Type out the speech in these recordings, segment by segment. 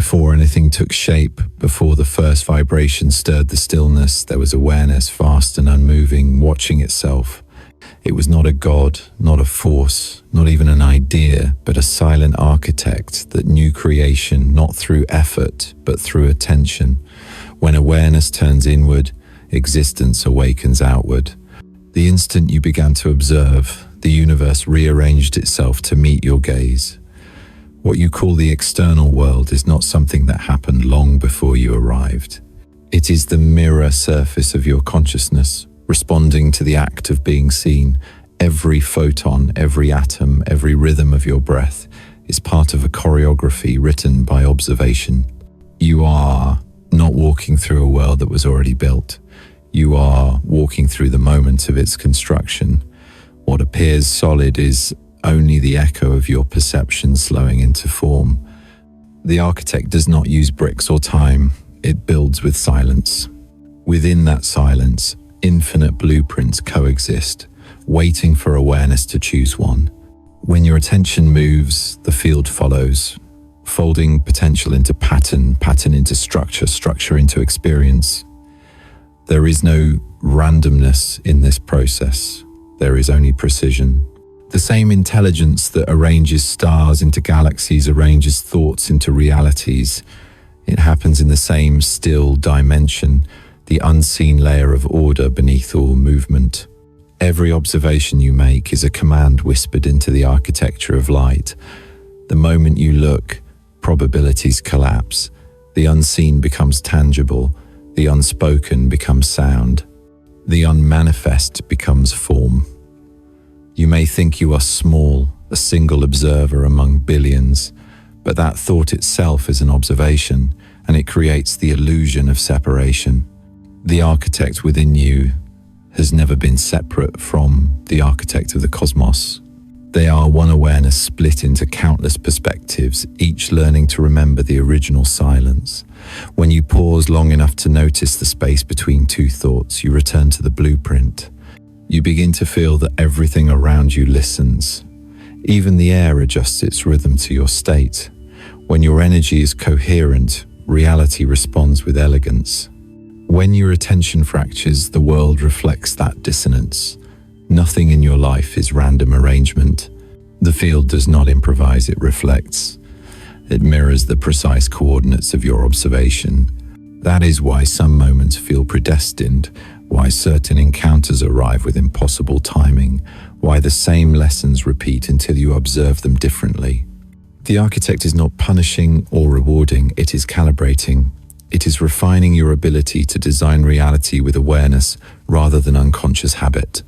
Before anything took shape, before the first vibration stirred the stillness, there was awareness, vast and unmoving, watching itself. It was not a god, not a force, not even an idea, but a silent architect that knew creation not through effort, but through attention. When awareness turns inward, existence awakens outward. The instant you began to observe, the universe rearranged itself to meet your gaze. What you call the external world is not something that happened long before you arrived. It is the mirror surface of your consciousness, responding to the act of being seen. Every photon, every atom, every rhythm of your breath is part of a choreography written by observation. You are not walking through a world that was already built. You are walking through the moment of its construction. What appears solid is only the echo of your perception slowing into form. The architect does not use bricks or time. It builds with silence. Within that silence, infinite blueprints coexist, waiting for awareness to choose one. When your attention moves, the field follows, folding potential into pattern, pattern into structure, structure into experience. There is no randomness in this process. There is only precision. The same intelligence that arranges stars into galaxies arranges thoughts into realities. It happens in the same still dimension, the unseen layer of order beneath all movement. Every observation you make is a command whispered into the architecture of light. The moment you look, probabilities collapse. The unseen becomes tangible. The unspoken becomes sound. The unmanifest becomes form. You may think you are small, a single observer among billions, but that thought itself is an observation, and it creates the illusion of separation. The architect within you has never been separate from the architect of the cosmos. They are one awareness split into countless perspectives, each learning to remember the original silence. When you pause long enough to notice the space between two thoughts, you return to the blueprint. You begin to feel that everything around you listens. Even the air adjusts its rhythm to your state. When your energy is coherent, reality responds with elegance. When your attention fractures, the world reflects that dissonance. Nothing in your life is random arrangement. The field does not improvise, it reflects. It mirrors the precise coordinates of your observation. That is why some moments feel predestined, why certain encounters arrive with impossible timing, why the same lessons repeat until you observe them differently. The architect is not punishing or rewarding, it is calibrating. It is refining your ability to design reality with awareness rather than unconscious habit.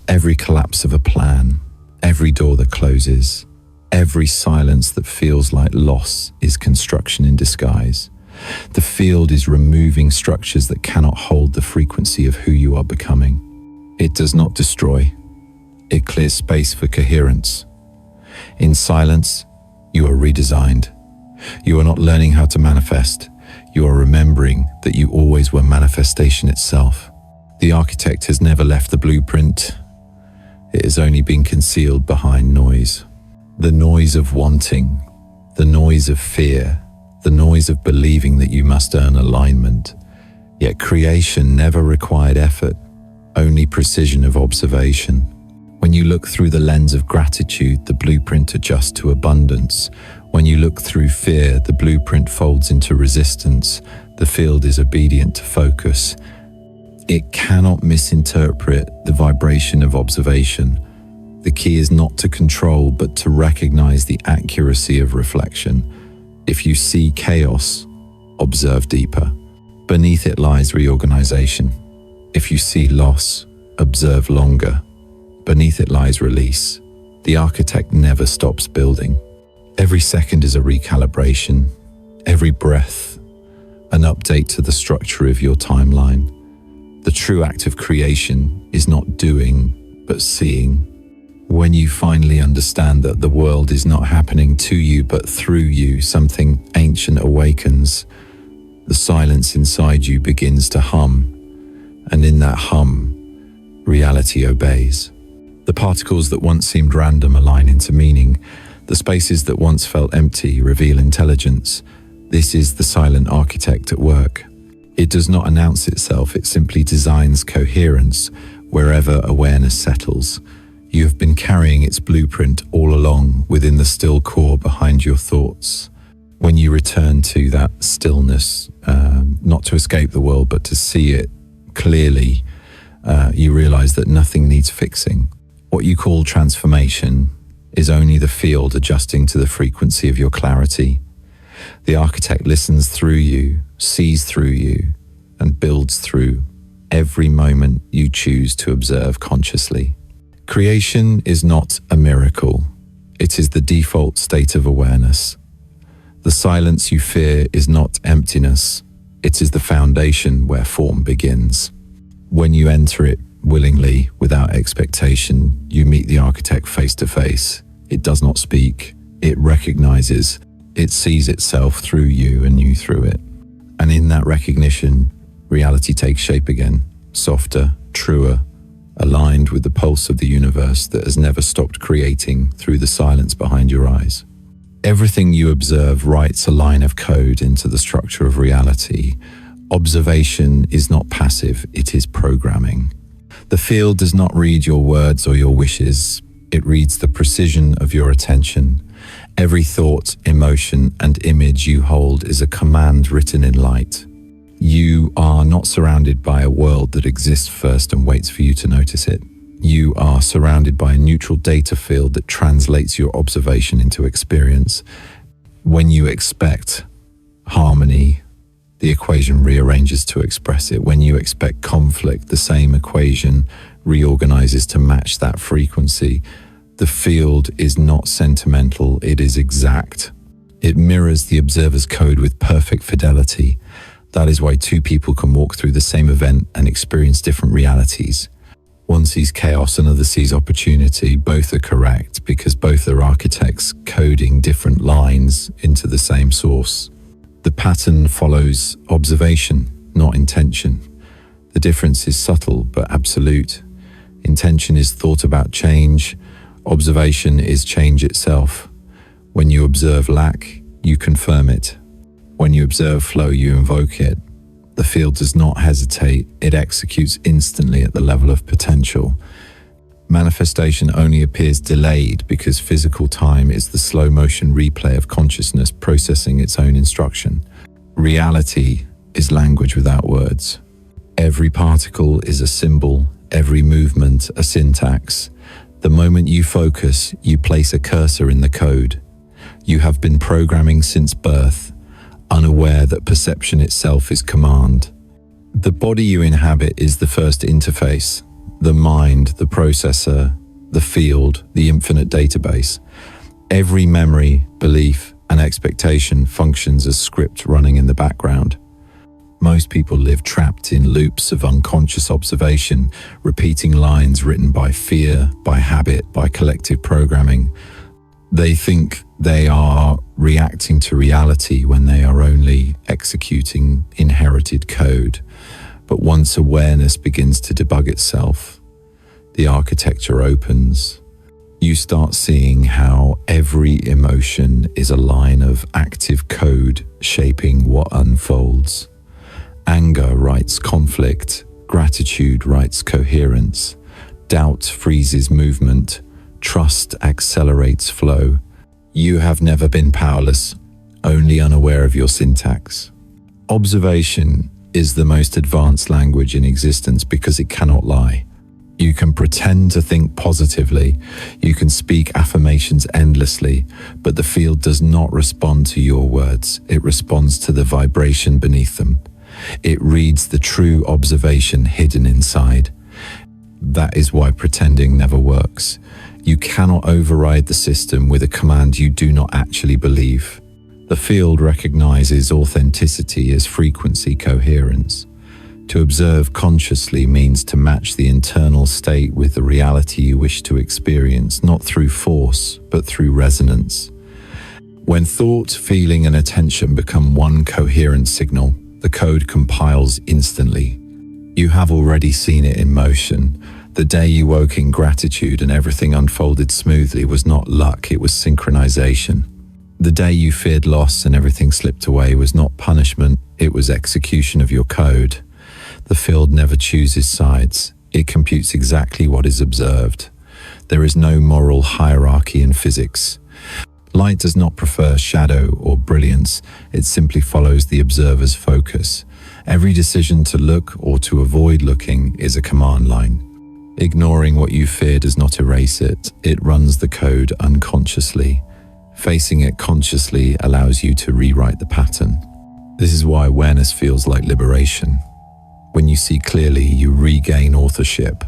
Every collapse of a plan, every door that closes, every silence that feels like loss is construction in disguise. The field is removing structures that cannot hold the frequency of who you are becoming. It does not destroy. It clears space for coherence. In silence, you are redesigned. You are not learning how to manifest. You are remembering that you always were manifestation itself. The architect has never left the blueprint. It has only been concealed behind noise. The noise of wanting, the noise of fear, the noise of believing that you must earn alignment. Yet creation never required effort, only precision of observation. When you look through the lens of gratitude, the blueprint adjusts to abundance. When you look through fear, the blueprint folds into resistance. The field is obedient to focus. It cannot misinterpret the vibration of observation. The key is not to control, but to recognize the accuracy of reflection. If you see chaos, observe deeper. Beneath it lies reorganization. If you see loss, observe longer. Beneath it lies release. The architect never stops building. Every second is a recalibration. Every breath, an update to the structure of your timeline. The true act of creation is not doing, but seeing. When you finally understand that the world is not happening to you but through you, something ancient awakens. The silence inside you begins to hum, and in that hum, reality obeys. The particles that once seemed random align into meaning. The spaces that once felt empty reveal intelligence. This is the silent architect at work. It does not announce itself, it simply designs coherence wherever awareness settles. You have been carrying its blueprint all along within the still core behind your thoughts. When you return to that stillness, not to escape the world, but to see it clearly, you realize that nothing needs fixing. What you call transformation is only the field adjusting to the frequency of your clarity. The architect listens through you, sees through you, and builds through every moment you choose to observe consciously. Creation is not a miracle. It is the default state of awareness. The silence you fear is not emptiness. It is the foundation where form begins. When you enter it willingly, without expectation, you meet the architect face to face. It does not speak. It recognizes. It sees itself through you and you through it. And in that recognition, reality takes shape again, softer, truer, aligned with the pulse of the universe that has never stopped creating through the silence behind your eyes. Everything you observe writes a line of code into the structure of reality. Observation is not passive, it is programming. The field does not read your words or your wishes. It reads the precision of your attention. Every thought, emotion, and image you hold is a command written in light. You are not surrounded by a world that exists first and waits for you to notice it. You are surrounded by a neutral data field that translates your observation into experience. When you expect harmony, the equation rearranges to express it. When you expect conflict, the same equation reorganizes to match that frequency. The field is not sentimental, it is exact. It mirrors the observer's code with perfect fidelity. That is why two people can walk through the same event and experience different realities. One sees chaos, another sees opportunity. Both are correct because both are architects coding different lines into the same source. The pattern follows observation, not intention. The difference is subtle but absolute. Intention is thought about change. Observation is change itself. When you observe lack, you confirm it. When you observe flow, you invoke it. The field does not hesitate, it executes instantly at the level of potential. Manifestation only appears delayed because physical time is the slow motion replay of consciousness processing its own instruction. Reality is language without words. Every particle is a symbol, every movement a syntax. The moment you focus, you place a cursor in the code. You have been programming since birth, unaware that perception itself is command. The body you inhabit is the first interface, the mind, the processor, the field, the infinite database. Every memory, belief, and expectation functions as script running in the background. Most people live trapped in loops of unconscious observation, repeating lines written by fear, by habit, by collective programming. They think they are reacting to reality when they are only executing inherited code. But once awareness begins to debug itself, the architecture opens. You start seeing how every emotion is a line of active code shaping what unfolds. Anger writes conflict, gratitude writes coherence, doubt freezes movement, trust accelerates flow. You have never been powerless, only unaware of your syntax. Observation is the most advanced language in existence because it cannot lie. You can pretend to think positively, you can speak affirmations endlessly, but the field does not respond to your words, it responds to the vibration beneath them. It reads the true observation hidden inside. That is why pretending never works. You cannot override the system with a command you do not actually believe. The field recognizes authenticity as frequency coherence. To observe consciously means to match the internal state with the reality you wish to experience, not through force, but through resonance. When thought, feeling, and attention become one coherent signal, the code compiles instantly. You have already seen it in motion. The day you woke in gratitude and everything unfolded smoothly was not luck, it was synchronization. The day you feared loss and everything slipped away was not punishment, it was execution of your code. The field never chooses sides. It computes exactly what is observed. There is no moral hierarchy in physics. Light does not prefer shadow or brilliance. It simply follows the observer's focus. Every decision to look or to avoid looking is a command line. Ignoring what you fear does not erase it. It runs the code unconsciously. Facing it consciously allows you to rewrite the pattern. This is why awareness feels like liberation. When you see clearly, you regain authorship.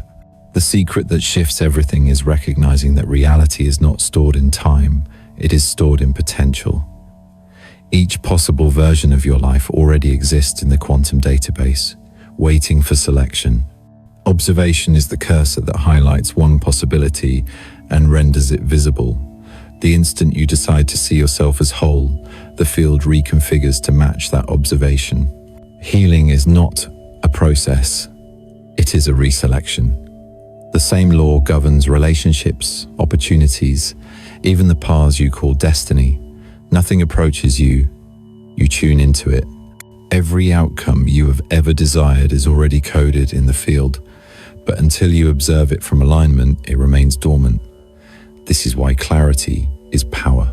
The secret that shifts everything is recognizing that reality is not stored in time, it is stored in potential. Each possible version of your life already exists in the quantum database, waiting for selection. Observation is the cursor that highlights one possibility and renders it visible. The instant you decide to see yourself as whole, the field reconfigures to match that observation. Healing is not a process, it is a reselection. The same law governs relationships, opportunities, even the paths you call destiny. Nothing approaches you, you tune into it. Every outcome you have ever desired is already coded in the field, but until you observe it from alignment, it remains dormant. This is why clarity is power.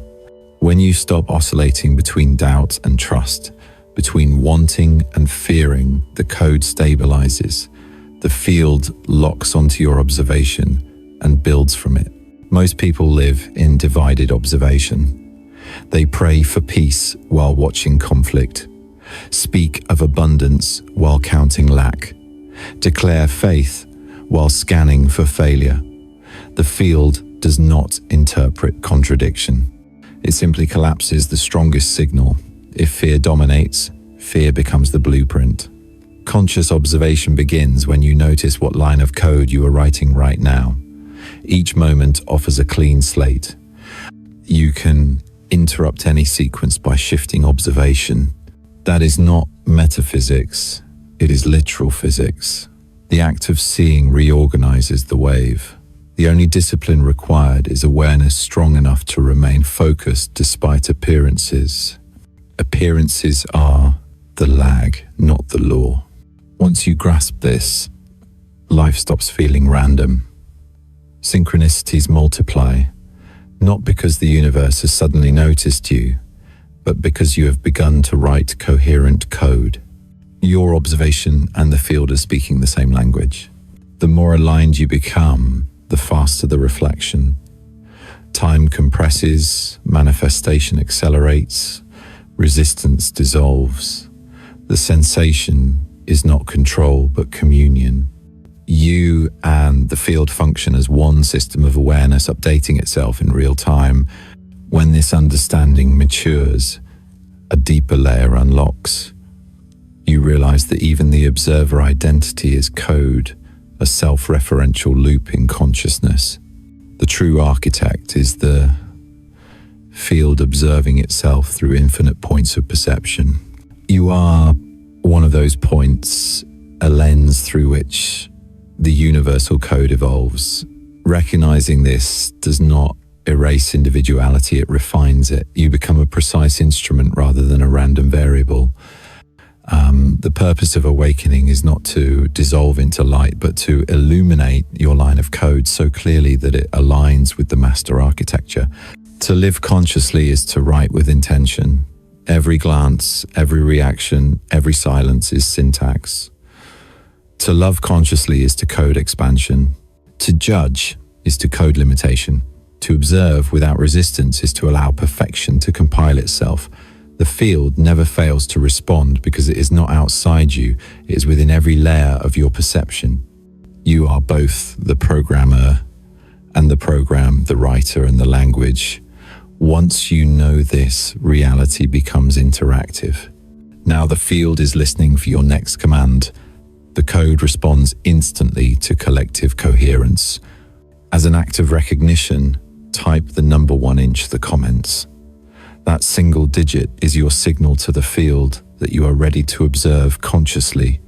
When you stop oscillating between doubt and trust, between wanting and fearing, the code stabilizes. The field locks onto your observation and builds from it. Most people live in divided observation. They pray for peace while watching conflict, speak of abundance while counting lack, declare faith while scanning for failure. The field does not interpret contradiction. It simply collapses the strongest signal. If fear dominates, fear becomes the blueprint. Conscious observation begins when you notice what line of code you are writing right now. Each moment offers a clean slate. You can interrupt any sequence by shifting observation. That is not metaphysics, it is literal physics. The act of seeing reorganizes the wave. The only discipline required is awareness strong enough to remain focused despite appearances. Appearances are the lag, not the law. Once you grasp this, life stops feeling random. Synchronicities multiply, not because the universe has suddenly noticed you, but because you have begun to write coherent code. Your observation and the field are speaking the same language. The more aligned you become, the faster the reflection. Time compresses, manifestation accelerates, resistance dissolves. The sensation is not control, but communion. You and the field function as one system of awareness updating itself in real time. When this understanding matures, a deeper layer unlocks. You realize that even the observer identity is code, a self-referential loop in consciousness. The true architect is the field observing itself through infinite points of perception. You are one of those points, a lens through which the universal code evolves. Recognizing this does not erase individuality, it refines it. You become a precise instrument rather than a random variable. The purpose of awakening is not to dissolve into light, but to illuminate your line of code so clearly that it aligns with the master architecture. To live consciously is to write with intention. Every glance, every reaction, every silence is syntax. To love consciously is to code expansion. To judge is to code limitation. To observe without resistance is to allow perfection to compile itself. The field never fails to respond because it is not outside you, it is within every layer of your perception. You are both the programmer and the program, the writer and the language. Once you know this, reality becomes interactive. Now the field is listening for your next command. The code responds instantly to collective coherence. As an act of recognition, type the number 1 inch the comments. That single digit is your signal to the field that you are ready to observe consciously.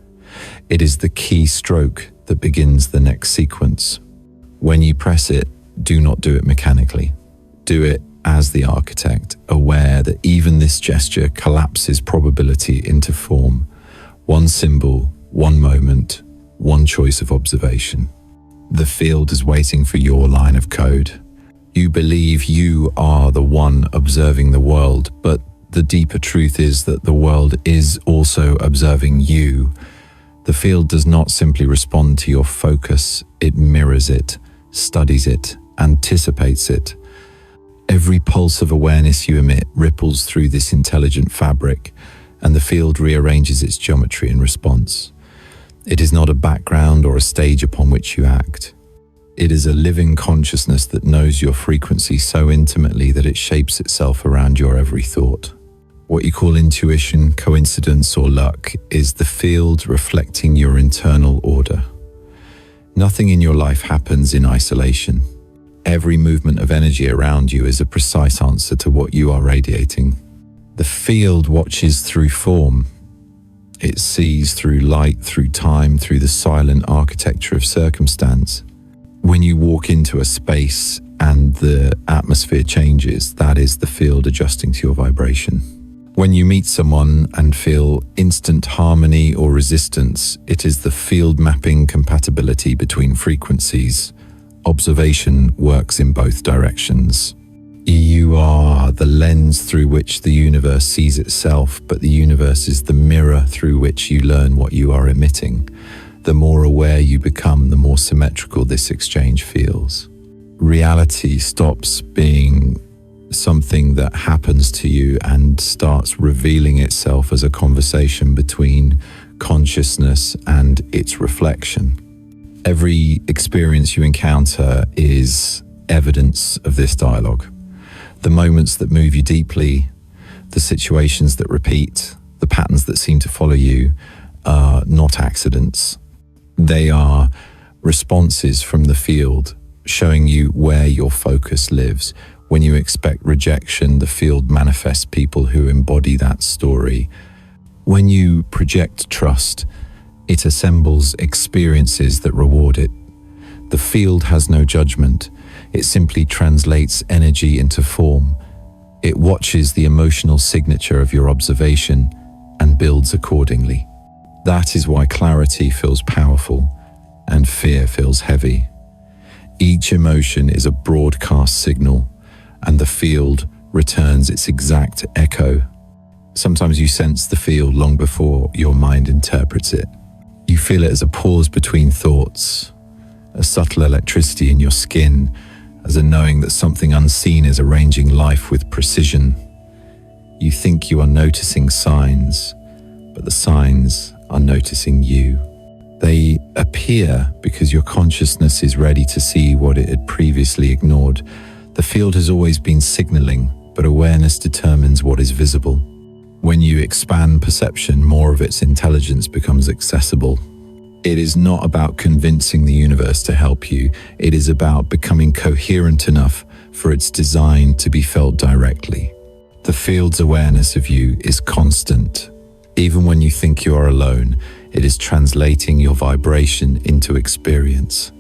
It is the key stroke that begins the next sequence. When you press it, do not do it mechanically. Do it as the architect, aware that even this gesture collapses probability into form. One symbol, one moment, one choice of observation. The field is waiting for your line of code. You believe you are the one observing the world, but the deeper truth is that the world is also observing you. The field does not simply respond to your focus, it mirrors it, studies it, anticipates it. Every pulse of awareness you emit ripples through this intelligent fabric, and the field rearranges its geometry in response. It is not a background or a stage upon which you act. It is a living consciousness that knows your frequency so intimately that it shapes itself around your every thought. What you call intuition, coincidence, or luck is the field reflecting your internal order. Nothing in your life happens in isolation. Every movement of energy around you is a precise answer to what you are radiating. The field watches through form. It sees through light, through time, through the silent architecture of circumstance. When you walk into a space and the atmosphere changes, that is the field adjusting to your vibration. When you meet someone and feel instant harmony or resistance, it is the field mapping compatibility between frequencies. Observation works in both directions. You are the lens through which the universe sees itself, but the universe is the mirror through which you learn what you are emitting. The more aware you become, the more symmetrical this exchange feels. Reality stops being something that happens to you and starts revealing itself as a conversation between consciousness and its reflection. Every experience you encounter is evidence of this dialogue. The moments that move you deeply, the situations that repeat, the patterns that seem to follow you are not accidents. They are responses from the field, showing you where your focus lives. When you expect rejection, the field manifests people who embody that story. When you project trust, it assembles experiences that reward it. The field has no judgment. It simply translates energy into form. It watches the emotional signature of your observation and builds accordingly. That is why clarity feels powerful and fear feels heavy. Each emotion is a broadcast signal, and the field returns its exact echo. Sometimes you sense the field long before your mind interprets it. You feel it as a pause between thoughts, a subtle electricity in your skin, as a knowing that something unseen is arranging life with precision. You think you are noticing signs, but the signs are noticing you. They appear because your consciousness is ready to see what it had previously ignored. The field has always been signaling, but awareness determines what is visible. When you expand perception, more of its intelligence becomes accessible. It is not about convincing the universe to help you. It is about becoming coherent enough for its design to be felt directly. The field's awareness of you is constant. Even when you think you are alone, it is translating your vibration into experience.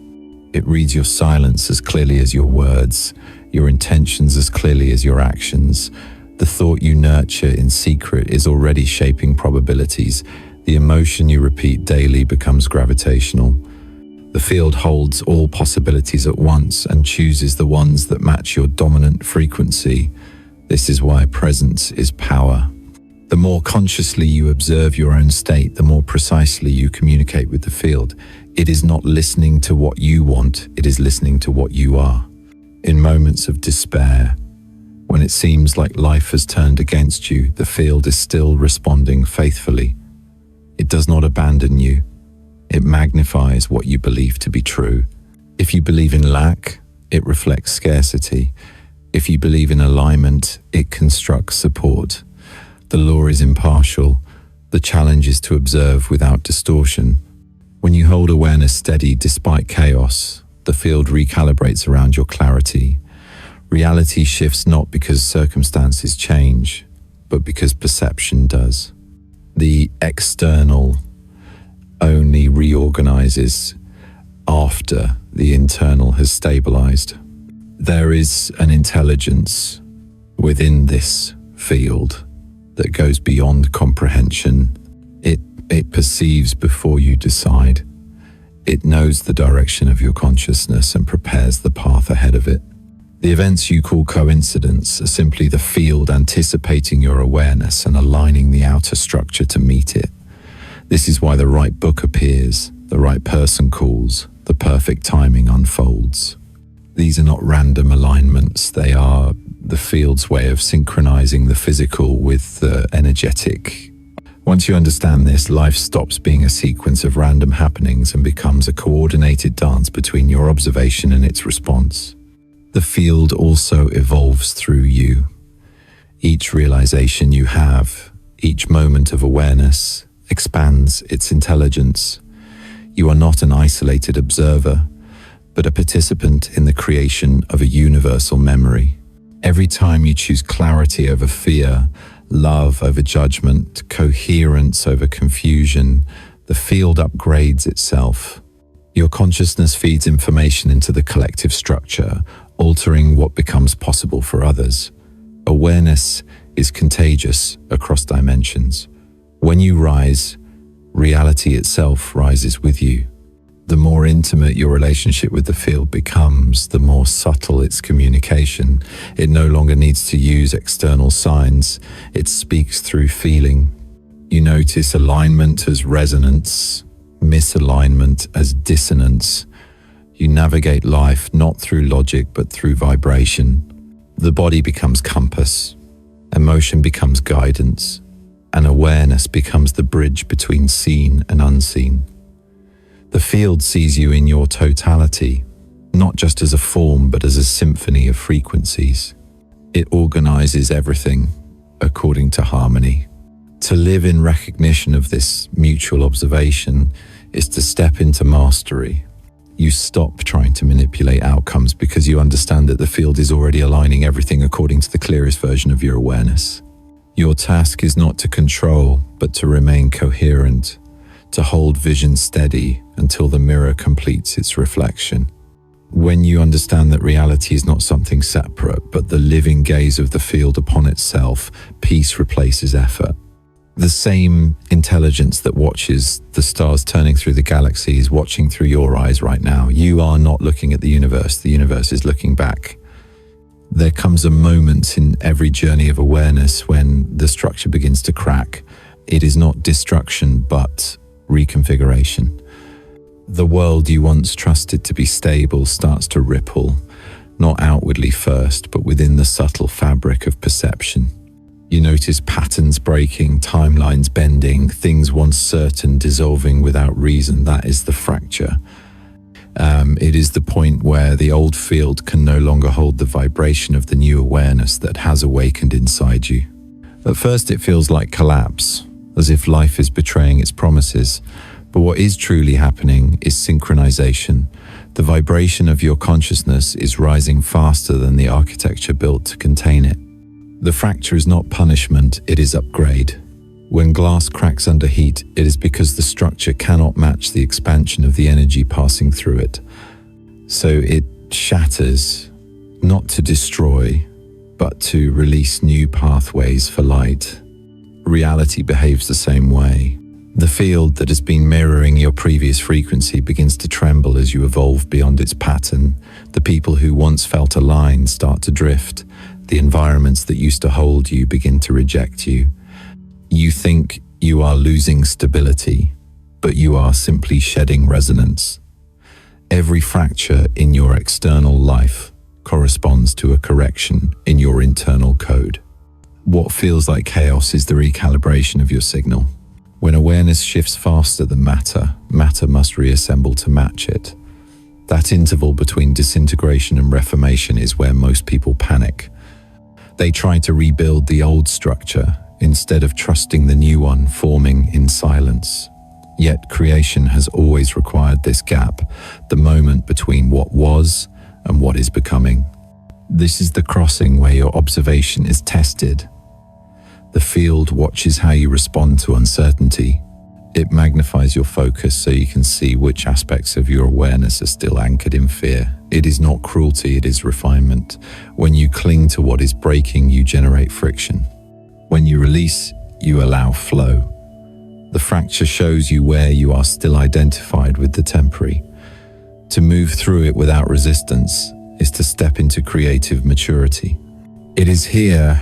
It reads your silence as clearly as your words, your intentions as clearly as your actions. The thought you nurture in secret is already shaping probabilities. The emotion you repeat daily becomes gravitational. The field holds all possibilities at once and chooses the ones that match your dominant frequency. This is why presence is power. The more consciously you observe your own state, the more precisely you communicate with the field. It is not listening to what you want, it is listening to what you are. In moments of despair, when it seems like life has turned against you, the field is still responding faithfully. It does not abandon you. It magnifies what you believe to be true. If you believe in lack, it reflects scarcity. If you believe in alignment, it constructs support. The law is impartial. The challenge is to observe without distortion. When you hold awareness steady despite chaos, the field recalibrates around your clarity. Reality shifts not because circumstances change, but because perception does. The external only reorganizes after the internal has stabilized. There is an intelligence Within this field that goes beyond comprehension, it perceives before you decide. It knows the direction of your consciousness and prepares the path ahead of it. The events you call coincidence are simply the field anticipating your awareness and aligning the outer structure to meet it. This is why the right book appears, the right person calls, the perfect timing unfolds. These are not random alignments, they are the field's way of synchronizing the physical with the energetic. Once you understand this, life stops being a sequence of random happenings and becomes a coordinated dance between your observation and its response. The field also evolves through you. Each realization you have, each moment of awareness, expands its intelligence. You are not an isolated observer, but a participant in the creation of a universal memory. Every time you choose clarity over fear, love over judgment, coherence over confusion, the field upgrades itself. Your consciousness feeds information into the collective structure, altering what becomes possible for others. Awareness is contagious across dimensions. When you rise, reality itself rises with you. The more intimate your relationship with the field becomes, the more subtle its communication. It no longer needs to use external signs. It speaks through feeling. You notice alignment as resonance, misalignment as dissonance. You navigate life not through logic but through vibration. The body becomes compass, emotion becomes guidance, and awareness becomes the bridge between seen and unseen. The field sees you in your totality, not just as a form but as a symphony of frequencies. It organizes everything according to harmony. To live in recognition of this mutual observation is to step into mastery. You stop trying to manipulate outcomes because you understand that the field is already aligning everything according to the clearest version of your awareness. Your task is not to control, but to remain coherent, to hold vision steady until the mirror completes its reflection. When you understand that reality is not something separate, but the living gaze of the field upon itself, peace replaces effort. The same intelligence that watches the stars turning through the galaxy is watching through your eyes right now. You are not looking at the universe is looking back. There comes a moment in every journey of awareness when the structure begins to crack. It is not destruction, but reconfiguration. The world you once trusted to be stable starts to ripple, not outwardly first, but within the subtle fabric of perception. You notice patterns breaking, timelines bending, things once certain dissolving without reason. That is the fracture. It is the point where the old field can no longer hold the vibration of the new awareness that has awakened inside you. At first it feels like collapse, as if life is betraying its promises. But what is truly happening is synchronization. The vibration of your consciousness is rising faster than the architecture built to contain it. The fracture is not punishment, it is upgrade. When glass cracks under heat, it is because the structure cannot match the expansion of the energy passing through it. So it shatters, not to destroy, but to release new pathways for light. Reality behaves the same way. The field that has been mirroring your previous frequency begins to tremble as you evolve beyond its pattern. The people who once felt aligned start to drift. The environments that used to hold you begin to reject you. You think you are losing stability, but you are simply shedding resonance. Every fracture in your external life corresponds to a correction in your internal code. What feels like chaos is the recalibration of your signal. When awareness shifts faster than matter, matter must reassemble to match it. That interval between disintegration and reformation is where most people panic. They try to rebuild the old structure instead of trusting the new one forming in silence. Yet creation has always required this gap, the moment between what was and what is becoming. This is the crossing where your observation is tested. The field watches how you respond to uncertainty. It magnifies your focus so you can see which aspects of your awareness are still anchored in fear. It is not cruelty, it is refinement. When you cling to what is breaking, you generate friction. When you release, you allow flow. The fracture shows you where you are still identified with the temporary. To move through it without resistance is to step into creative maturity. It is here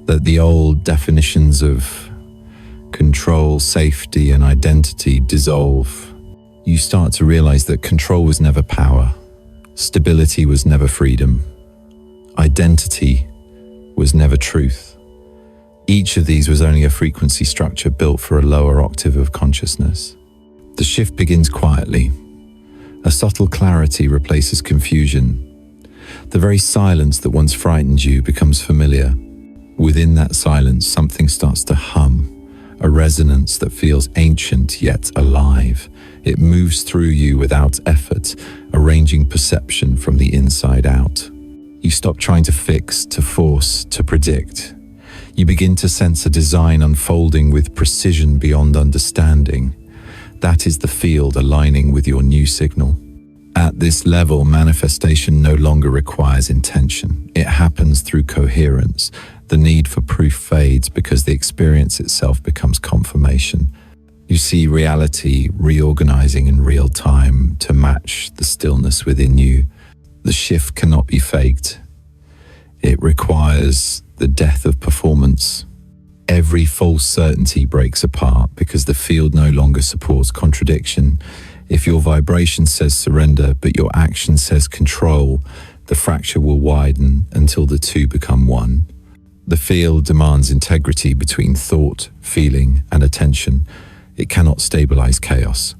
that the old definitions of control, safety, and identity dissolve. You start to realize that control was never power, stability was never freedom, identity was never truth. Each of these was only a frequency structure built for a lower octave of consciousness. The shift begins quietly. A subtle clarity replaces confusion. The very silence that once frightened you becomes familiar. Within that silence, something starts to hum, a resonance that feels ancient yet alive. It moves through you without effort, arranging perception from the inside out. You stop trying to fix, to force, to predict. You begin to sense a design unfolding with precision beyond understanding. That is the field aligning with your new signal. At this level, manifestation no longer requires intention. It happens through coherence. The need for proof fades because the experience itself becomes confirmation. You see reality reorganizing in real time to match the stillness within you. The shift cannot be faked. It requires the death of performance. Every false certainty breaks apart because the field no longer supports contradiction. If your vibration says surrender, but your action says control, the fracture will widen until the two become one. The field demands integrity between thought, feeling, and attention. It cannot stabilize chaos.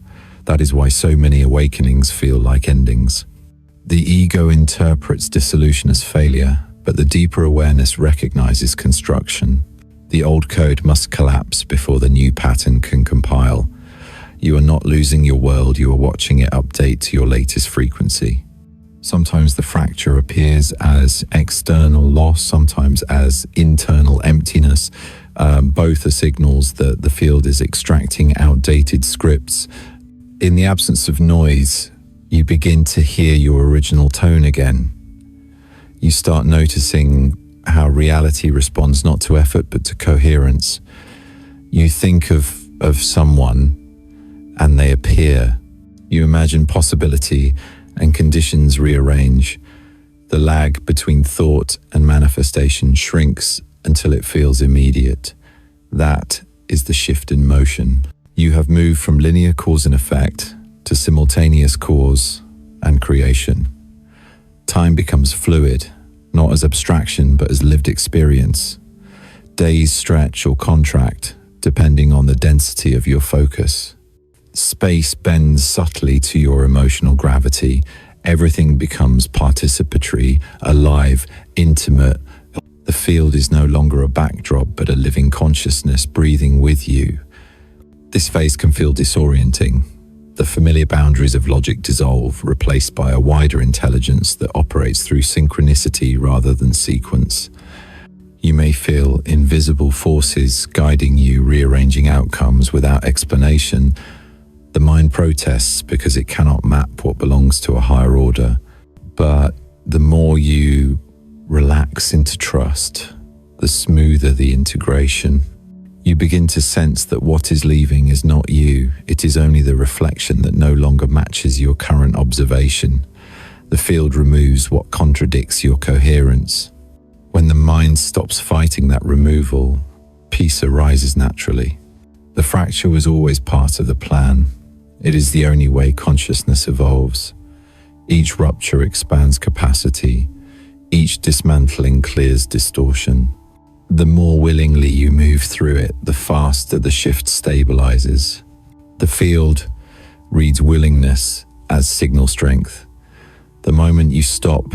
That is why so many awakenings feel like endings. The ego interprets dissolution as failure, but the deeper awareness recognizes construction. The old code must collapse before the new pattern can compile. You are not losing your world, you are watching it update to your latest frequency. Sometimes the fracture appears as external loss, sometimes as internal emptiness. Both are signals that the field is extracting outdated scripts. In the absence of noise, you begin to hear your original tone again. You start noticing how reality responds not to effort but to coherence. You think of someone and they appear. You imagine possibility and conditions rearrange. The lag between thought and manifestation shrinks until it feels immediate. That is the shift in motion. You have moved from linear cause and effect to simultaneous cause and creation. Time becomes fluid, not as abstraction but as lived experience. Days stretch or contract depending on the density of your focus. Space bends subtly to your emotional gravity. Everything becomes participatory, alive, intimate. The field is no longer a backdrop, but a living consciousness breathing with you. This phase can feel disorienting. The familiar boundaries of logic dissolve, replaced by a wider intelligence that operates through synchronicity rather than sequence. You may feel invisible forces guiding you, rearranging outcomes without explanation. The mind protests because it cannot map what belongs to a higher order. But the more you relax into trust, the smoother the integration. You begin to sense that what is leaving is not you. It is only the reflection that no longer matches your current observation. The field removes what contradicts your coherence. When the mind stops fighting that removal, peace arises naturally. The fracture was always part of the plan. It is the only way consciousness evolves. Each rupture expands capacity. Each dismantling clears distortion. The more willingly you move through it, the faster the shift stabilizes. The field reads willingness as signal strength. The moment you stop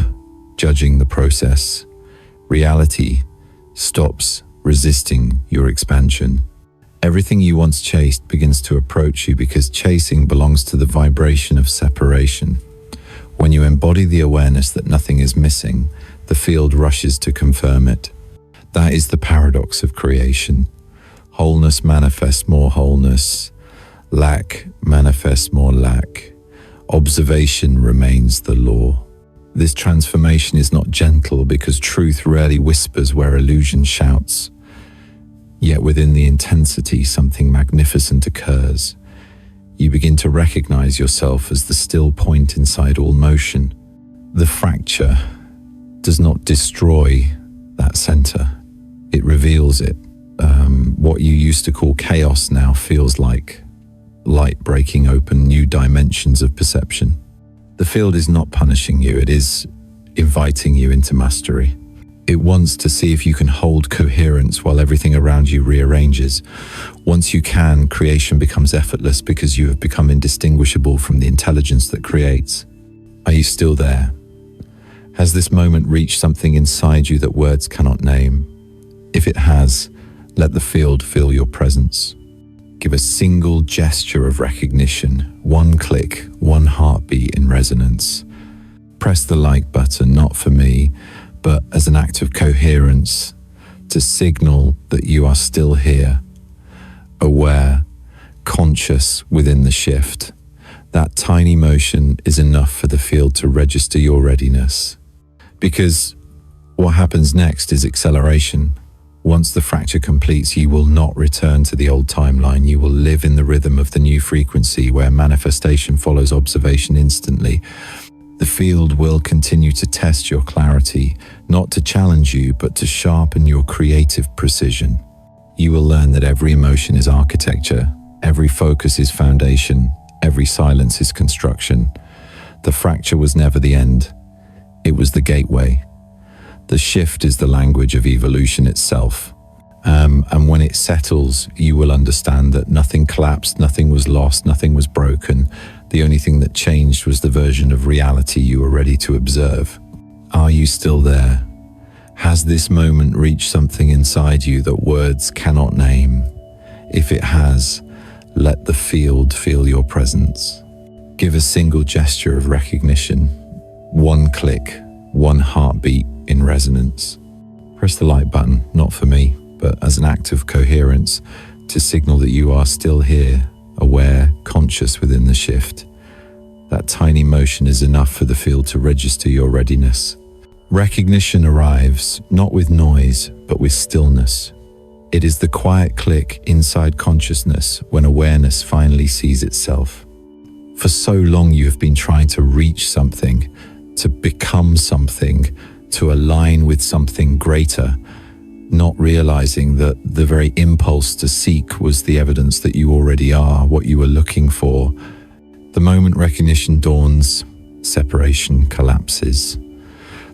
judging the process, reality stops resisting your expansion. Everything you once chased begins to approach you because chasing belongs to the vibration of separation. When you embody the awareness that nothing is missing, the field rushes to confirm it. That is the paradox of creation. Wholeness manifests more wholeness. Lack manifests more lack. Observation remains the law. This transformation is not gentle because truth rarely whispers where illusion shouts. Yet within the intensity, something magnificent occurs. You begin to recognize yourself as the still point inside all motion. The fracture does not destroy that center. It reveals it. What you used to call chaos now feels like light breaking open new dimensions of perception. The field is not punishing you, it is inviting you into mastery. It wants to see if you can hold coherence while everything around you rearranges. Once you can, creation becomes effortless because you have become indistinguishable from the intelligence that creates. Are you still there? Has this moment reached something inside you that words cannot name? If it has, let the field feel your presence. Give a single gesture of recognition, one click, one heartbeat in resonance. Press the like button, not for me, but as an act of coherence, to signal that you are still here, aware, conscious within the shift. That tiny motion is enough for the field to register your readiness. Because what happens next is acceleration. Once the fracture completes, you will not return to the old timeline. You will live in the rhythm of the new frequency where manifestation follows observation instantly. The field will continue to test your clarity, not to challenge you, but to sharpen your creative precision. You will learn that every emotion is architecture, every focus is foundation, every silence is construction. The fracture was never the end. It was the gateway. The shift is the language of evolution itself. And when it settles, you will understand that nothing collapsed, nothing was lost, nothing was broken. The only thing that changed was the version of reality you were ready to observe. Are you still there? Has this moment reached something inside you that words cannot name? If it has, let the field feel your presence. Give a single gesture of recognition. One click, one heartbeat in resonance. Press the like button, not for me, but as an act of coherence, to signal that you are still here, aware, conscious within the shift. That tiny motion is enough for the field to register your readiness. Recognition arrives not with noise, but with stillness. It is the quiet click inside consciousness when awareness finally sees itself. For so long you have been trying to reach something, to become something, to align with something greater, not realizing that the very impulse to seek was the evidence that you already are, what you were looking for. The moment recognition dawns, separation collapses.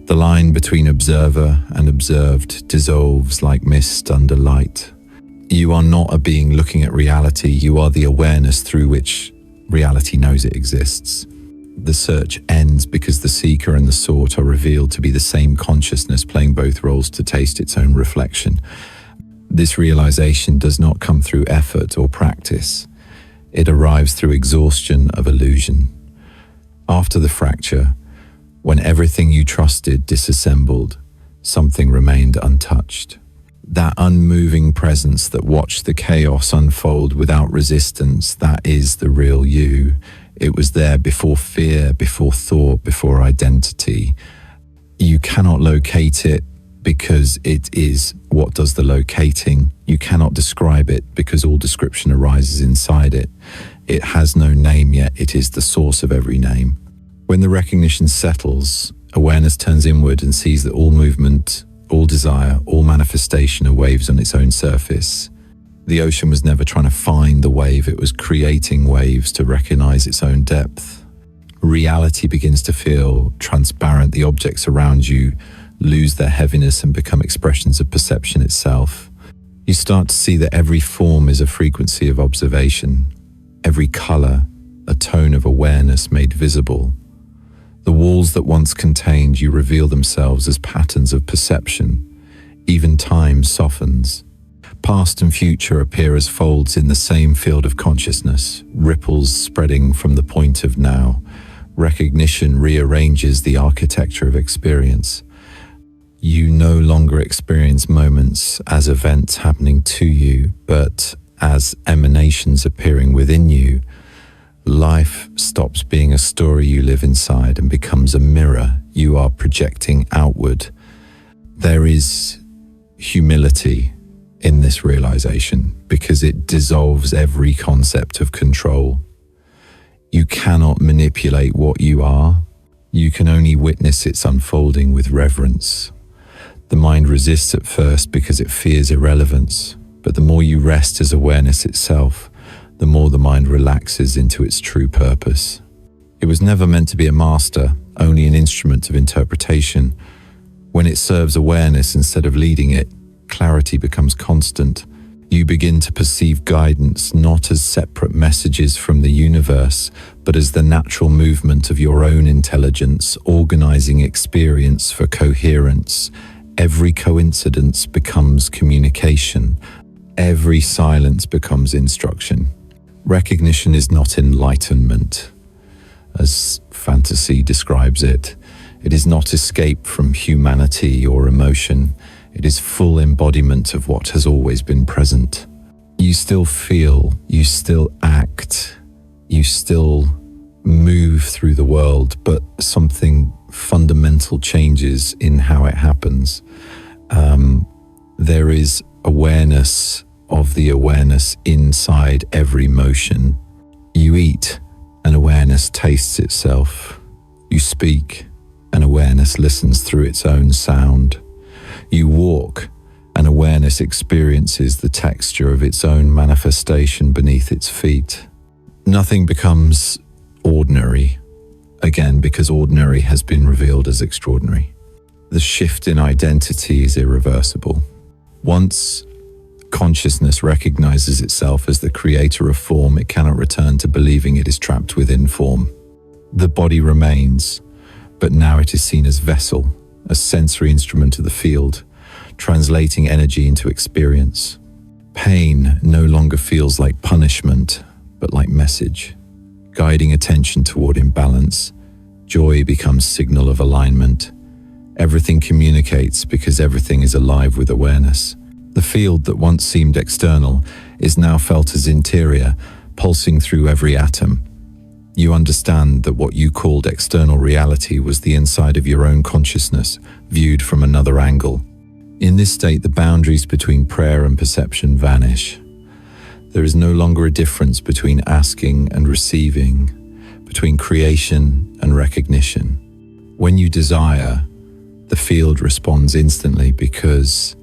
The line between observer and observed dissolves like mist under light. You are not a being looking at reality, you are the awareness through which reality knows it exists. The search ends because the seeker and the sought are revealed to be the same consciousness playing both roles to taste its own reflection. This realization does not come through effort or practice. It arrives through exhaustion of illusion. After the fracture, when everything you trusted disassembled, something remained untouched. That unmoving presence that watched the chaos unfold without resistance, that is the real you. It was there before fear, before thought, before identity. You cannot locate it because it is what does the locating. You cannot describe it because all description arises inside it. It has no name yet, it is the source of every name. When the recognition settles, awareness turns inward and sees that all movement, all desire, all manifestation are waves on its own surface. The ocean was never trying to find the wave, it was creating waves to recognize its own depth. Reality begins to feel transparent. The objects around you lose their heaviness and become expressions of perception itself. You start to see that every form is a frequency of observation, every color, a tone of awareness made visible. The walls that once contained you reveal themselves as patterns of perception. Even time softens. Past and future appear as folds in the same field of consciousness, ripples spreading from the point of now. Recognition rearranges the architecture of experience. You no longer experience moments as events happening to you, but as emanations appearing within you. Life stops being a story you live inside and becomes a mirror you are projecting outward. There is humility in this realization because it dissolves every concept of control. You cannot manipulate what you are. You can only witness its unfolding with reverence. The mind resists at first because it fears irrelevance, but the more you rest as awareness itself, the more the mind relaxes into its true purpose. It was never meant to be a master, only an instrument of interpretation. When it serves awareness instead of leading it, clarity becomes constant. You begin to perceive guidance not as separate messages from the universe, but as the natural movement of your own intelligence, organizing experience for coherence. Every coincidence becomes communication. Every silence becomes instruction. Recognition is not enlightenment, as fantasy describes it. It is not escape from humanity or emotion. It is full embodiment of what has always been present. You still feel, you still act, you still move through the world, but something fundamental changes in how it happens. There is awareness of the awareness inside every motion. You eat, and awareness tastes itself. You speak, and awareness listens through its own sound. You walk, and awareness experiences the texture of its own manifestation beneath its feet. Nothing becomes ordinary, again, because ordinary has been revealed as extraordinary. The shift in identity is irreversible. Once consciousness recognizes itself as the creator of form, it cannot return to believing it is trapped within form. The body remains, but now it is seen as vessel, a sensory instrument of the field, translating energy into experience. Pain no longer feels like punishment, but like message, guiding attention toward imbalance. Joy becomes signal of alignment. Everything communicates because everything is alive with awareness. The field that once seemed external is now felt as interior, pulsing through every atom. You understand that what you called external reality was the inside of your own consciousness, viewed from another angle. In this state, the boundaries between prayer and perception vanish. There is no longer a difference between asking and receiving, between creation and recognition. When you desire, the field responds instantly because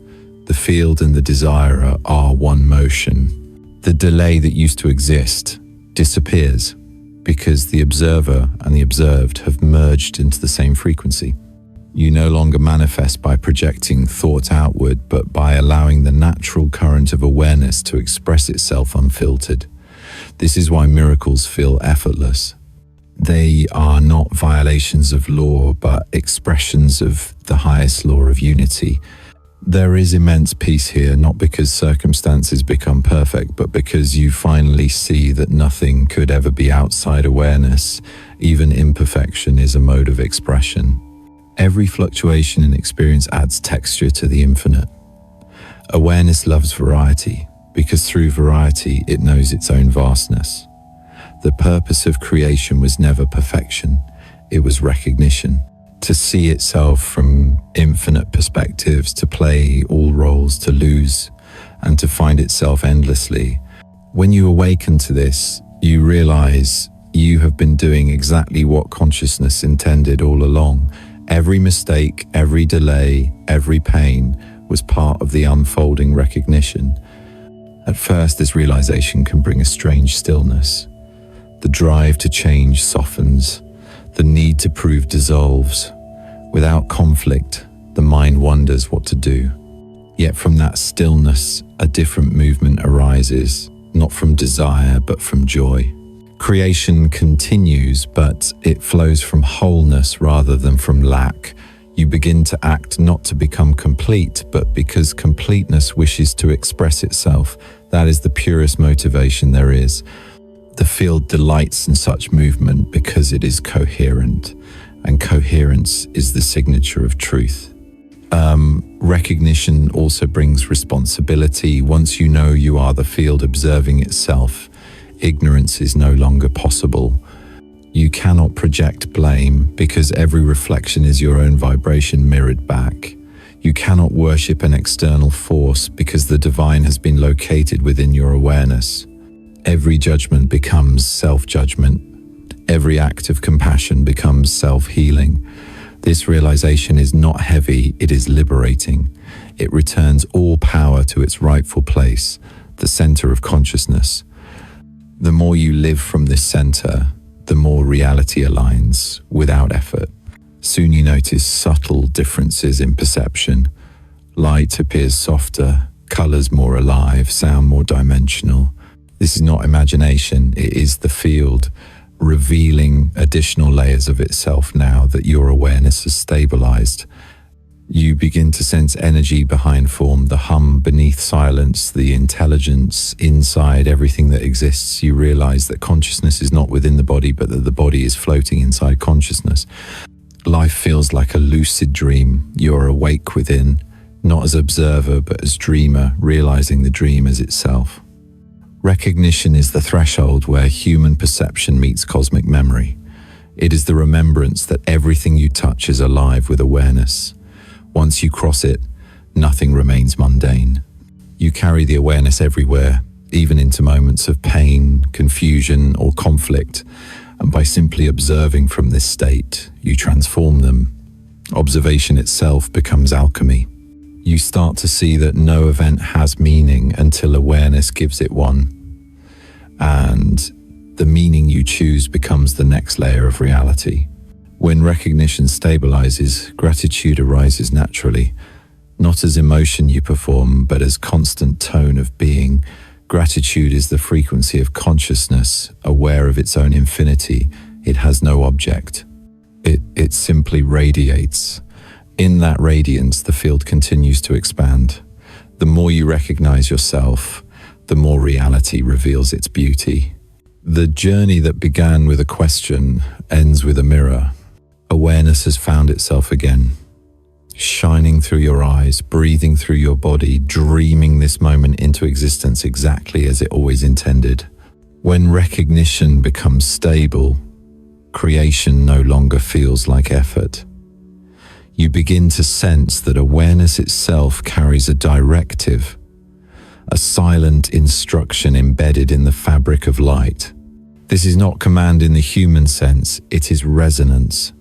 the field and the desirer are one motion. The delay that used to exist disappears because the observer and the observed have merged into the same frequency. You no longer manifest by projecting thought outward, but by allowing the natural current of awareness to express itself unfiltered. This is why miracles feel effortless. They are not violations of law, but expressions of the highest law of unity. There is immense peace here, not because circumstances become perfect, but because you finally see that nothing could ever be outside awareness. Even imperfection is a mode of expression. Every fluctuation in experience adds texture to the infinite. Awareness loves variety, because through variety it knows its own vastness. The purpose of creation was never perfection, it was recognition. To see itself from infinite perspectives, to play all roles, to lose, and to find itself endlessly. When you awaken to this, you realize you have been doing exactly what consciousness intended all along. Every mistake, every delay, every pain was part of the unfolding recognition. At first, this realization can bring a strange stillness. The drive to change softens. The need to prove dissolves. Without conflict, the mind wonders what to do. Yet from that stillness, a different movement arises, not from desire, but from joy. Creation continues, but it flows from wholeness rather than from lack. You begin to act not to become complete, but because completeness wishes to express itself. That is the purest motivation there is. The field delights in such movement because it is coherent, and coherence is the signature of truth. Recognition also brings responsibility. Once you know you are the field observing itself, ignorance is no longer possible. You cannot project blame because every reflection is your own vibration mirrored back. You cannot worship an external force because the divine has been located within your awareness. Every judgment becomes self-judgment. Every act of compassion becomes self-healing. This realization is not heavy, it is liberating. It returns all power to its rightful place, the center of consciousness. The more you live from this center, the more reality aligns without effort. Soon you notice subtle differences in perception. Light appears softer, colors more alive, sound more dimensional. This is not imagination, it is the field, revealing additional layers of itself now that your awareness has stabilized. You begin to sense energy behind form, the hum beneath silence, the intelligence inside everything that exists. You realize that consciousness is not within the body, but that the body is floating inside consciousness. Life feels like a lucid dream. You're awake within, not as observer, but as dreamer, realizing the dream as itself. Recognition is the threshold where human perception meets cosmic memory. It is the remembrance that everything you touch is alive with awareness. Once you cross it, nothing remains mundane. You carry the awareness everywhere, even into moments of pain, confusion, or conflict. And by simply observing from this state, you transform them. Observation itself becomes alchemy. You start to see that no event has meaning until awareness gives it one. And the meaning you choose becomes the next layer of reality. When recognition stabilizes, gratitude arises naturally, not as emotion you perform, but as constant tone of being. Gratitude is the frequency of consciousness, aware of its own infinity. It has no object. It simply radiates. In that radiance, the field continues to expand. The more you recognize yourself, the more reality reveals its beauty. The journey that began with a question ends with a mirror. Awareness has found itself again, shining through your eyes, breathing through your body, dreaming this moment into existence exactly as it always intended. When recognition becomes stable, creation no longer feels like effort. You begin to sense that awareness itself carries a directive, a silent instruction embedded in the fabric of light. This is not command in the human sense, it is resonance.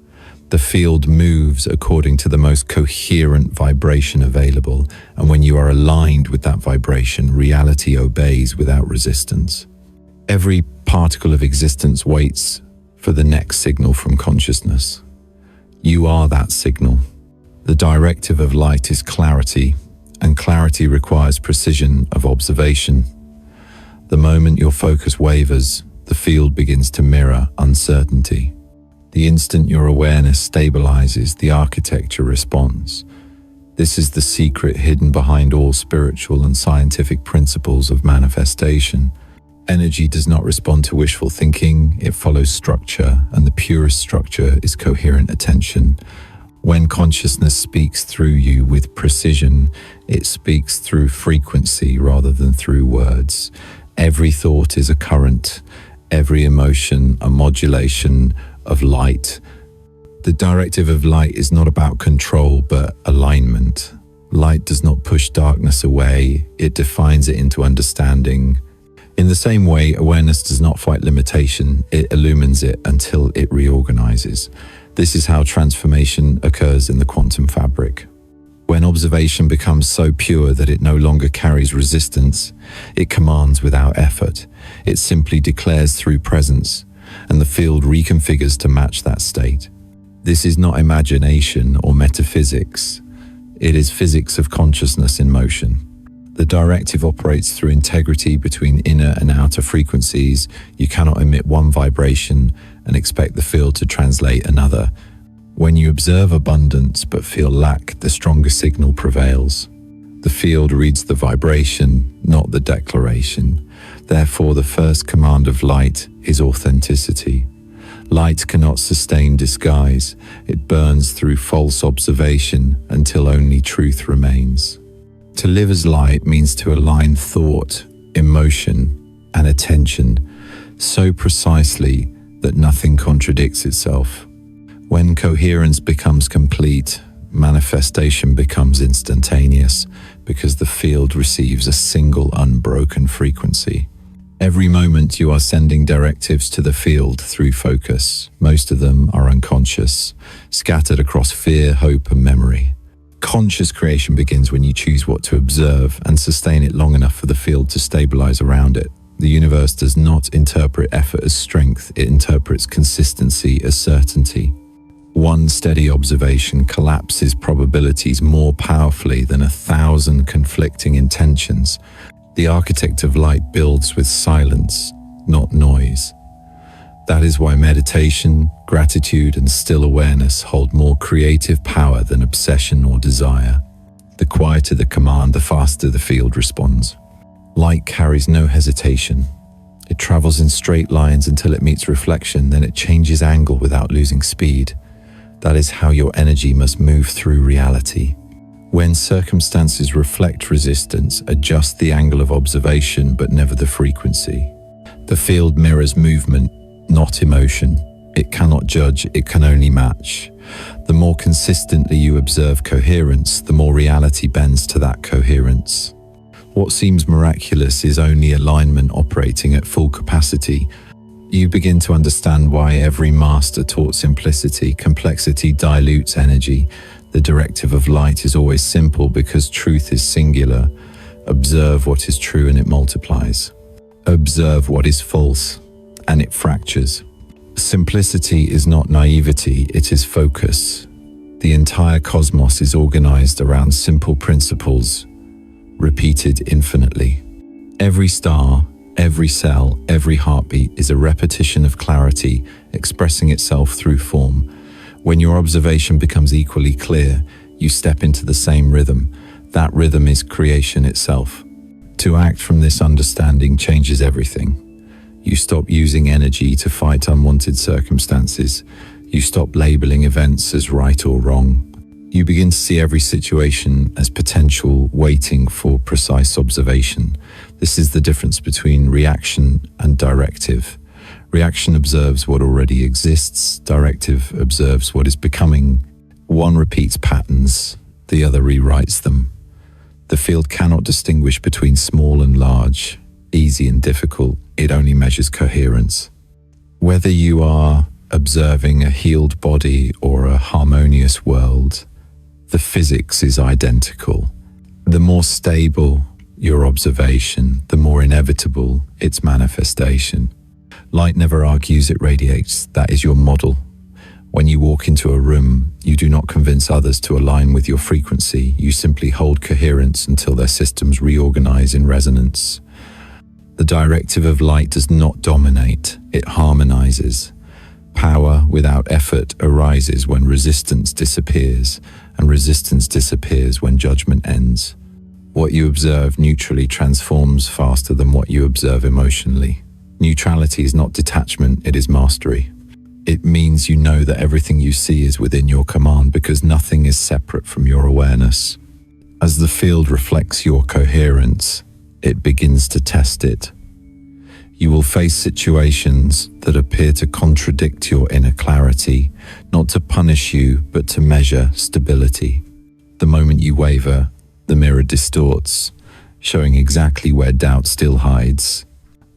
The field moves according to the most coherent vibration available, and when you are aligned with that vibration, reality obeys without resistance. Every particle of existence waits for the next signal from consciousness. You are that signal. The directive of light is clarity, and clarity requires precision of observation. The moment your focus wavers, the field begins to mirror uncertainty. The instant your awareness stabilizes, the architecture responds. This is the secret hidden behind all spiritual and scientific principles of manifestation. Energy does not respond to wishful thinking, it follows structure, and the purest structure is coherent attention. When consciousness speaks through you with precision, it speaks through frequency rather than through words. Every thought is a current, every emotion a modulation of light. The directive of light is not about control, but alignment. Light does not push darkness away, it defines it into understanding. In the same way, awareness does not fight limitation, it illumines it until it reorganizes. This is how transformation occurs in the quantum fabric. When observation becomes so pure that it no longer carries resistance, it commands without effort. It simply declares through presence, and the field reconfigures to match that state. This is not imagination or metaphysics. It is physics of consciousness in motion. The directive operates through integrity between inner and outer frequencies. You cannot emit one vibration and expect the field to translate another. When you observe abundance but feel lack, the stronger signal prevails. The field reads the vibration, not the declaration. Therefore, the first command of light is authenticity. Light cannot sustain disguise. It burns through false observation until only truth remains. To live as light means to align thought, emotion, and attention so precisely that nothing contradicts itself. When coherence becomes complete, manifestation becomes instantaneous because the field receives a single unbroken frequency. Every moment you are sending directives to the field through focus. Most of them are unconscious, scattered across fear, hope, and memory. Conscious creation begins when you choose what to observe and sustain it long enough for the field to stabilize around it. The universe does not interpret effort as strength, it interprets consistency as certainty. One steady observation collapses probabilities more powerfully than 1,000 conflicting intentions. The architect of light builds with silence, not noise. That is why meditation, gratitude, and still awareness hold more creative power than obsession or desire. The quieter the command, the faster the field responds. Light carries no hesitation. It travels in straight lines until it meets reflection, then it changes angle without losing speed. That is how your energy must move through reality. When circumstances reflect resistance, adjust the angle of observation but never the frequency. The field mirrors movement, not emotion. It cannot judge, it can only match. The more consistently you observe coherence, the more reality bends to that coherence. What seems miraculous is only alignment operating at full capacity. You begin to understand why every master taught simplicity. Complexity dilutes energy. The directive of light is always simple because truth is singular. Observe what is true and it multiplies. Observe what is false and it fractures. Simplicity is not naivety, it is focus. The entire cosmos is organized around simple principles, repeated infinitely. Every star, every cell, every heartbeat is a repetition of clarity expressing itself through form. When your observation becomes equally clear, you step into the same rhythm. That rhythm is creation itself. To act from this understanding changes everything. You stop using energy to fight unwanted circumstances. You stop labeling events as right or wrong. You begin to see every situation as potential, waiting for precise observation. This is the difference between reaction and directive. Reaction observes what already exists. Directive observes what is becoming. One repeats patterns, the other rewrites them. The field cannot distinguish between small and large, easy and difficult. It only measures coherence. Whether you are observing a healed body or a harmonious world, the physics is identical. The more stable your observation, the more inevitable its manifestation. Light never argues, it radiates. That is your model. When you walk into a room, you do not convince others to align with your frequency. You simply hold coherence until their systems reorganize in resonance. The directive of light does not dominate, it harmonizes. Power without effort arises when resistance disappears, and resistance disappears when judgment ends. What you observe neutrally transforms faster than what you observe emotionally. Neutrality is not detachment, it is mastery. It means you know that everything you see is within your command because nothing is separate from your awareness. As the field reflects your coherence, it begins to test it. You will face situations that appear to contradict your inner clarity, not to punish you, but to measure stability. The moment you waver, the mirror distorts, showing exactly where doubt still hides.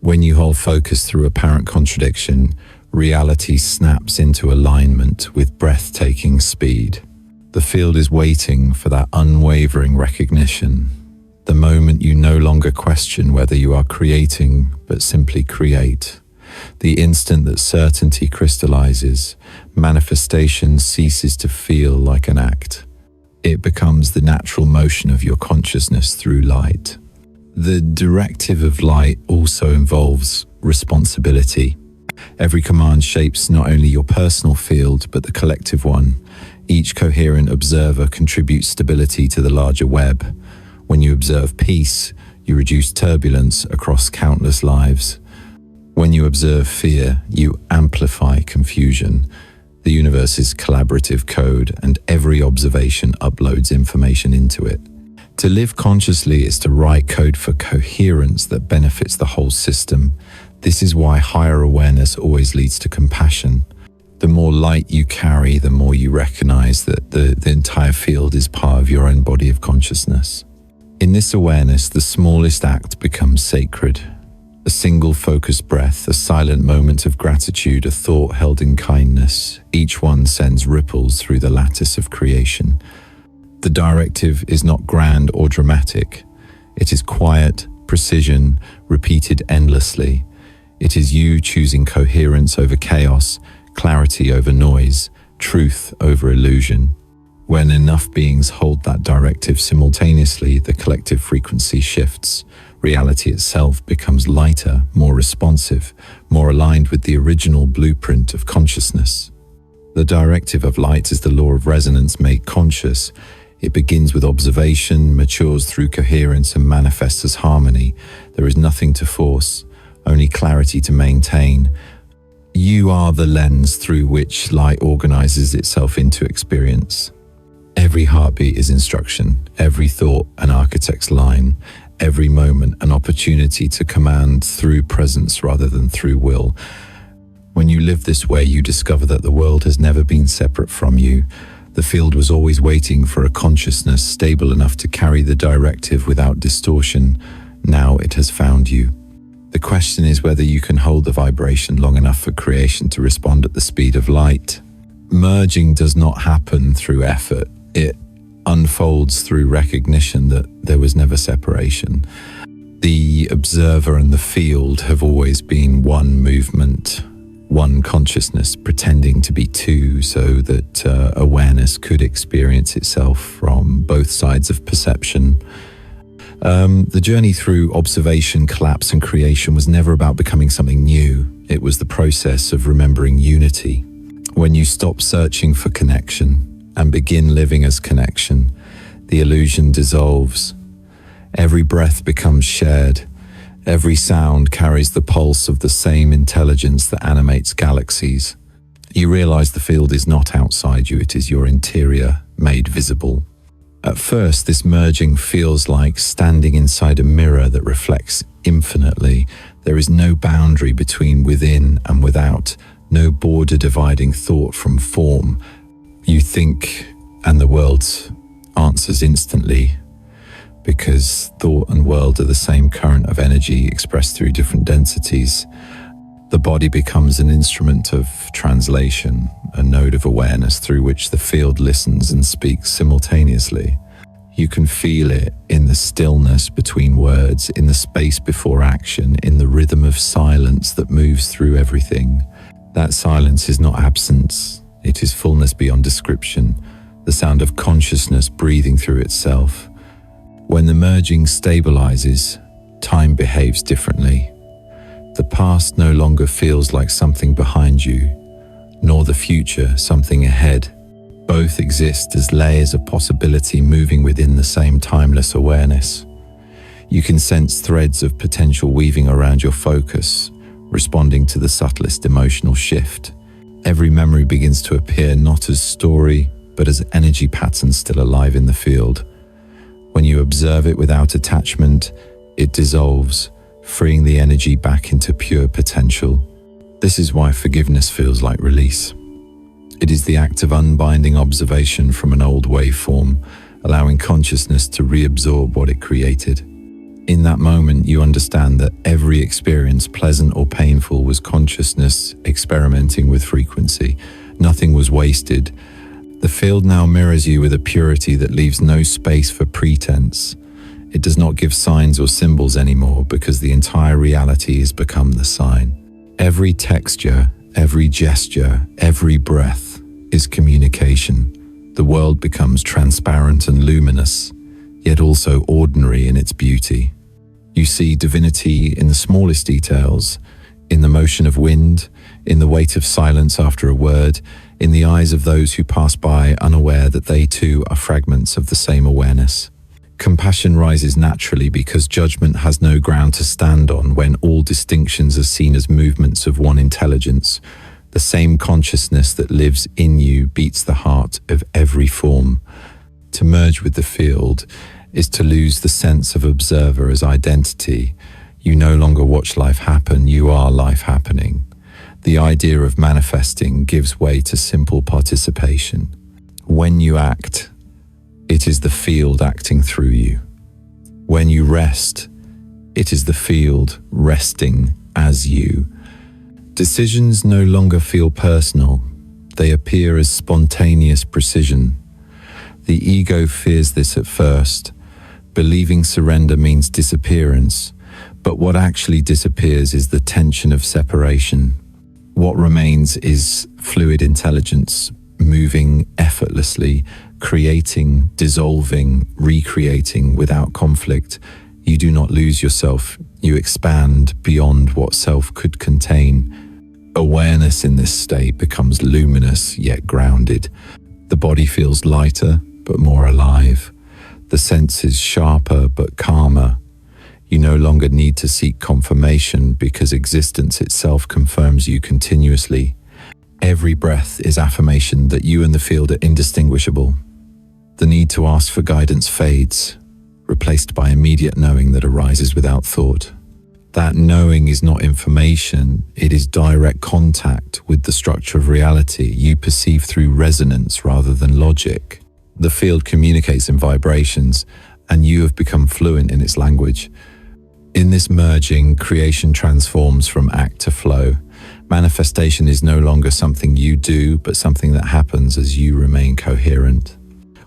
When you hold focus through apparent contradiction, reality snaps into alignment with breathtaking speed. The field is waiting for that unwavering recognition. The moment you no longer question whether you are creating, but simply create. The instant that certainty crystallizes, manifestation ceases to feel like an act. It becomes the natural motion of your consciousness through light. The directive of light also involves responsibility. Every command shapes not only your personal field, but the collective one. Each coherent observer contributes stability to the larger web. When you observe peace, you reduce turbulence across countless lives. When you observe fear, you amplify confusion. The universe is collaborative code, and every observation uploads information into it. To live consciously is to write code for coherence that benefits the whole system. This is why higher awareness always leads to compassion. The more light you carry, the more you recognize that the entire field is part of your own body of consciousness. In this awareness, the smallest act becomes sacred. A single focused breath, a silent moment of gratitude, a thought held in kindness, each one sends ripples through the lattice of creation. The directive is not grand or dramatic. It is quiet, precision, repeated endlessly. It is you choosing coherence over chaos, clarity over noise, truth over illusion. When enough beings hold that directive simultaneously, the collective frequency shifts. Reality itself becomes lighter, more responsive, more aligned with the original blueprint of consciousness. The directive of light is the law of resonance made conscious. It begins with observation, matures through coherence, and manifests as harmony. There is nothing to force, only clarity to maintain. You are the lens through which light organizes itself into experience. Every heartbeat is instruction, every thought an architect's line, every moment an opportunity to command through presence rather than through will. When you live this way, you discover that the world has never been separate from you. The field was always waiting for a consciousness stable enough to carry the directive without distortion. Now it has found you. The question is whether you can hold the vibration long enough for creation to respond at the speed of light. Merging does not happen through effort. It unfolds through recognition that there was never separation. The observer and the field have always been one movement, one consciousness, pretending to be two so that awareness could experience itself from both sides of perception. The journey through observation, collapse, and creation was never about becoming something new. It was the process of remembering unity. When you stop searching for connection and begin living as connection, the illusion dissolves. Every breath becomes shared. Every sound carries the pulse of the same intelligence that animates galaxies. You realize the field is not outside you, it is your interior made visible. At first, this merging feels like standing inside a mirror that reflects infinitely. There is no boundary between within and without, no border dividing thought from form. You think, and the world answers instantly, because thought and world are the same current of energy expressed through different densities. The body becomes an instrument of translation, a node of awareness through which the field listens and speaks simultaneously. You can feel it in the stillness between words, in the space before action, in the rhythm of silence that moves through everything. That silence is not absence, it is fullness beyond description, the sound of consciousness breathing through itself. When the merging stabilizes, time behaves differently. The past no longer feels like something behind you, nor the future something ahead. Both exist as layers of possibility moving within the same timeless awareness. You can sense threads of potential weaving around your focus, responding to the subtlest emotional shift. Every memory begins to appear not as story, but as energy patterns still alive in the field. When you observe it without attachment, it dissolves, freeing the energy back into pure potential. This is why forgiveness feels like release. It is the act of unbinding observation from an old waveform, allowing consciousness to reabsorb what it created. In that moment, you understand that every experience, pleasant or painful, was consciousness experimenting with frequency. Nothing was wasted. The field now mirrors you with a purity that leaves no space for pretense. It does not give signs or symbols anymore because the entire reality has become the sign. Every texture, every gesture, every breath is communication. The world becomes transparent and luminous, yet also ordinary in its beauty. You see divinity in the smallest details, in the motion of wind, in the weight of silence after a word, in the eyes of those who pass by unaware that they too are fragments of the same awareness. Compassion rises naturally because judgment has no ground to stand on when all distinctions are seen as movements of one intelligence. The same consciousness that lives in you beats the heart of every form. To merge with the field is to lose the sense of observer as identity. You no longer watch life happen, you are life happening. The idea of manifesting gives way to simple participation. When you act, it is the field acting through you. When you rest, it is the field resting as you. Decisions no longer feel personal. They appear as spontaneous precision. The ego fears this at first. Believing surrender means disappearance, but what actually disappears is the tension of separation. What remains is fluid intelligence, moving effortlessly, creating, dissolving, recreating without conflict. You do not lose yourself, you expand beyond what self could contain. Awareness in this state becomes luminous yet grounded. The body feels lighter but more alive. The senses sharper but calmer. You no longer need to seek confirmation because existence itself confirms you continuously. Every breath is affirmation that you and the field are indistinguishable. The need to ask for guidance fades, replaced by immediate knowing that arises without thought. That knowing is not information, it is direct contact with the structure of reality you perceive through resonance rather than logic. The field communicates in vibrations, and you have become fluent in its language. In this merging, creation transforms from act to flow. Manifestation is no longer something you do, but something that happens as you remain coherent.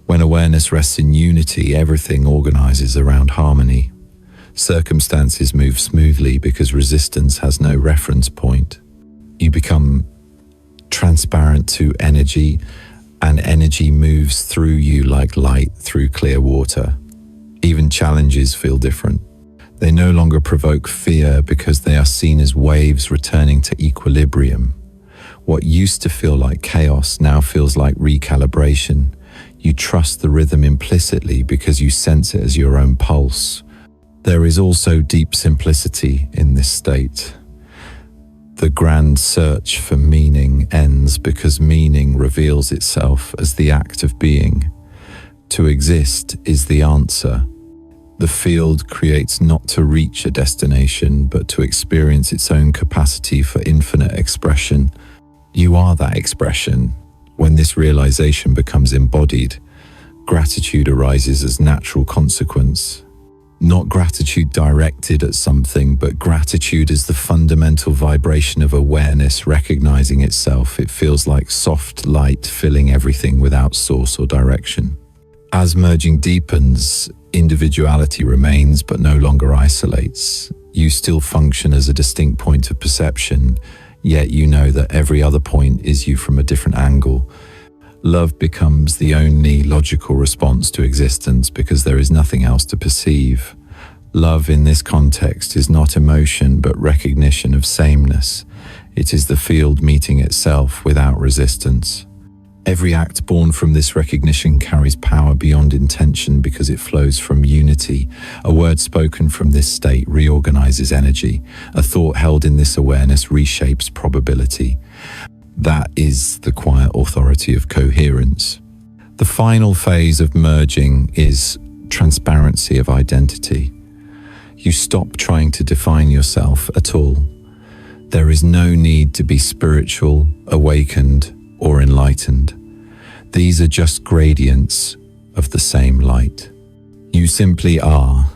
When awareness rests in unity, everything organizes around harmony. Circumstances move smoothly because resistance has no reference point. You become transparent to energy, and energy moves through you like light through clear water. Even challenges feel different. They no longer provoke fear because they are seen as waves returning to equilibrium. What used to feel like chaos now feels like recalibration. You trust the rhythm implicitly because you sense it as your own pulse. There is also deep simplicity in this state. The grand search for meaning ends because meaning reveals itself as the act of being. To exist is the answer. The field creates not to reach a destination, but to experience its own capacity for infinite expression. You are that expression. When this realization becomes embodied, gratitude arises as natural consequence. Not gratitude directed at something, but gratitude as the fundamental vibration of awareness recognizing itself. It feels like soft light filling everything without source or direction. As merging deepens, individuality remains but no longer isolates. You still function as a distinct point of perception, yet you know that every other point is you from a different angle. Love becomes the only logical response to existence because there is nothing else to perceive. Love in this context is not emotion but recognition of sameness. It is the field meeting itself without resistance. Every act born from this recognition carries power beyond intention because it flows from unity. A word spoken from this state reorganizes energy. A thought held in this awareness reshapes probability. That is the quiet authority of coherence. The final phase of merging is transparency of identity. You stop trying to define yourself at all. There is no need to be spiritual, awakened, or enlightened. These are just gradients of the same light. You simply are.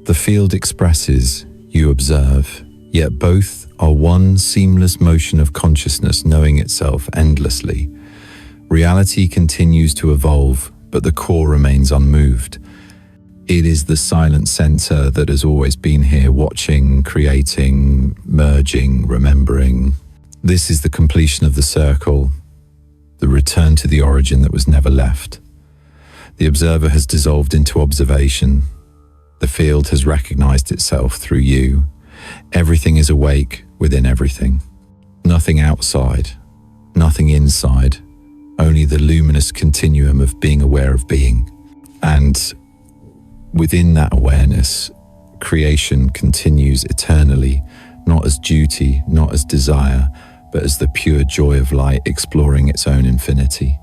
The field expresses, you observe, yet both are one seamless motion of consciousness knowing itself endlessly. Reality continues to evolve, but the core remains unmoved. It is the silent center that has always been here, watching, creating, merging, remembering. This is the completion of the circle, the return to the origin that was never left. The observer has dissolved into observation. The field has recognized itself through you. Everything is awake within everything. Nothing outside, nothing inside, only the luminous continuum of being aware of being. And within that awareness, creation continues eternally, not as duty, not as desire, but as the pure joy of light exploring its own infinity.